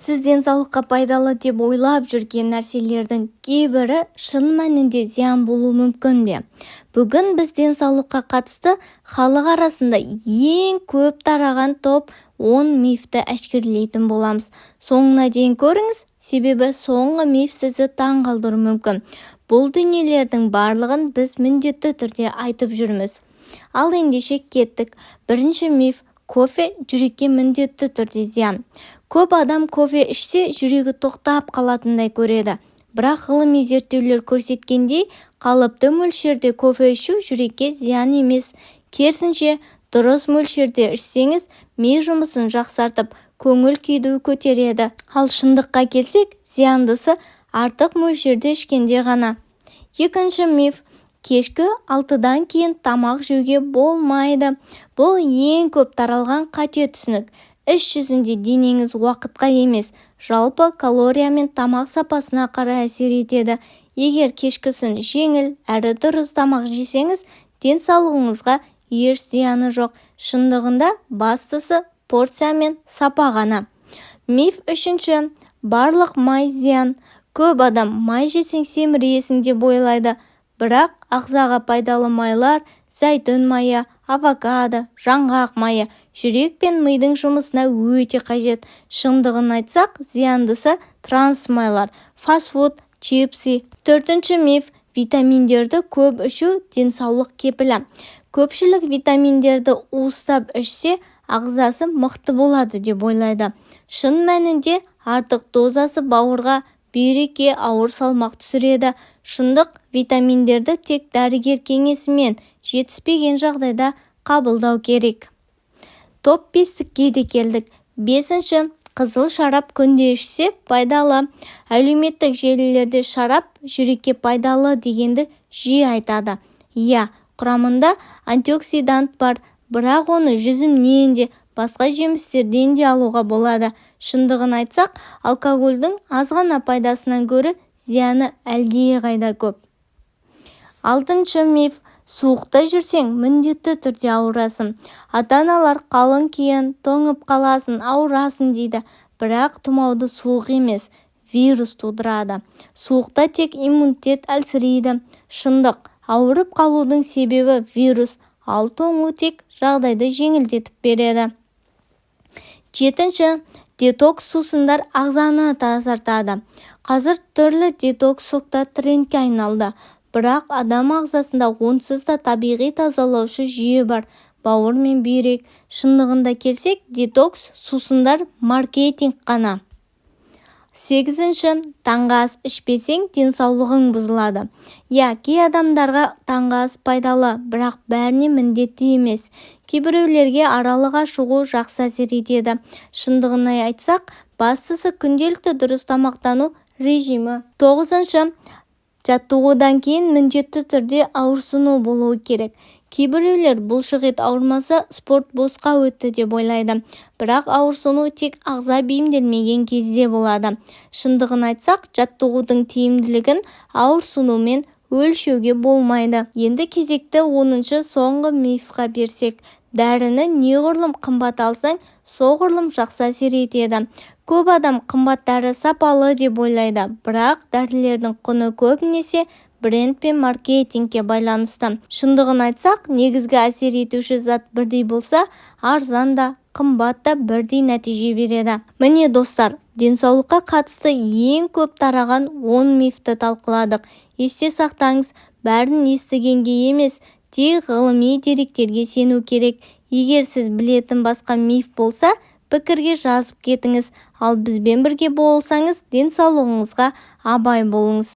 Сіз денсаулыққа пайдалы деп ойлап жүрген нәрселердің кейбірі шын мәнінде зиян болуы мүмкін бе? Бүгін біз денсаулыққа қатысты халық арасында ең көп тараған топ 10 мифті әшкерелейтін боламыз. Соңына дейін көріңіз, себебі соңғы миф сізді таңғалдыруы мүмкін. Бұл дүниелердің барлығын біз міндетті түрде айтып жүрміз. Ал ендеше кеттік. Бірінші миф: кофе жүрекке міндетті түрде зиян. Көп адам кофе ішсе жүрегі тоқтап қалатындай көреді. Бірақ ғылыми зерттеулер көрсеткендей, қалыпты мөлшерде кофе ішу жүрекке зиян емес. Керісінше, дұрыс мөлшерде ішсеңіз, ми жұмысын жақсартып, көңіл күйді көтереді. Ал шындыққа келсек, зияндысы артық мөлшерде ішкенде ғана. Екінші миф: кешкі 6-дан кейін тамақ жеуге болмайды. Бұл ең көп таралған қате түсінік. Іс жүзінде денеңіз уақытқа емес, жалпы калория мен тамақ сапасына қарай әсер етеді. Егер кешкісін жеңіл әрі дұрыс тамақ жесеңіз, денсаулығыңызға еш зияны жоқ. Шындығында бастысы порция мен сапа ғана. Миф үшінші: барлық май зиян. Көп адам май жесең семіресің деп ойлайды. Бірақ ағзаға пайдалы майлар зәйтүн майы, авокадо, жаңғақ майы жүрек пен мидың жұмысына өте қажет. Шындығын айтсақ, зияндысы транс майлар, фастфуд, чипсы. Төртінші миф: витаминдерді көп ішу денсаулық кепілі. Көпшілік витаминдерді уыстап ішсе, ағзасы мықты болады деп ойлайды. Шын мәнінде артық дозасы бауырға, бүйрекке ауыр салмақ түсіреді. Шындық, витаминдерді тек дәрігер кеңесімен жетіспеген жағдайда қабылдау керек. Топ 5-ке де келдік. Бесінші: қызыл шарап күнде ішсе пайдалы. Әлеуметтік желілерде шарап жүрекке пайдалы дегенді жиі айтады. Иә, құрамында антиоксидант бар, бірақ оны жүзімнен де, басқа жемістерден де алуға болады. Шындығын айтсақ, алкогольдің аз ғана пайдасынан гөрі зияны әлдеқайда көп. Алтыншы миф: суықта жүрсең міндетті түрде ауырасың. Ата-аналар қалың киін, тоңып қаласың, ауырасың дейді. Бірақ тұмауды суық емес, вирус тудырады. Суықта тек иммунитет әлсірейді. Шындық, ауырып қалудың себебі вирус, ал тоңу тек жағдайды жеңілдетіп береді. Жетінші: детокс сусындар ағзаны тазартады. Қазір түрлі детокс соктар трендке айналды. Бірақ адам ағзасында онсыз да табиғи тазалаушы жүйе бар: бауыр мен бүйрек. Шындығында келсек, детокс сусындар маркетинг қана. Сегізінші: таңғы ас ішпесең денсаулығың бұзылады. Иә, кей адамдарға таңғы ас пайдалы, бірақ бәріне міндетті емес. Кейбіреулерге аралыға шығу жақсы әсер етеді. Шындығын айтсақ, бастысы күнделікті дұрыс тамақтану режимі. Тоғызыншы: жаттығудан кейін міндетті түрде ауырсыну болуы керек. Кейбіреулер бұлшықет ауырмаса спорт босқа өтті деп ойлайды. Бірақ ауырсыну тек ағза бейімделмеген кезде болады. Шындығын айтсақ, жаттығудың тиімділігін ауырсынумен өлшеуге болмайды. Енді кезекті 10-шы соңғы мифқа берсек: дәріні неғұрлым қымбат алсаң, соғұрлым жақсы әсер етеді. Көп адам қымбат дәрі сапалы деп ойлайды, бірақ дәрілердің құны көбінесе бренд пен маркетингке байланысты. Шындығын айтсақ, негізгі әсер етуші зат бірдей болса, арзан да, қымбат та бірдей нәтиже береді. Міне достар, денсаулыққа қатысты ең көп тараған 10 мифті талқыладық. Есте сақтаңыз, бәрін естігенге емес, тек ғылыми деректерге сену керек. Егер сіз білетін басқа миф болса, пікірге жазып кетіңіз. Ал бізбен бірге болсаңыз, денсаулығыңызға абай болыңыз.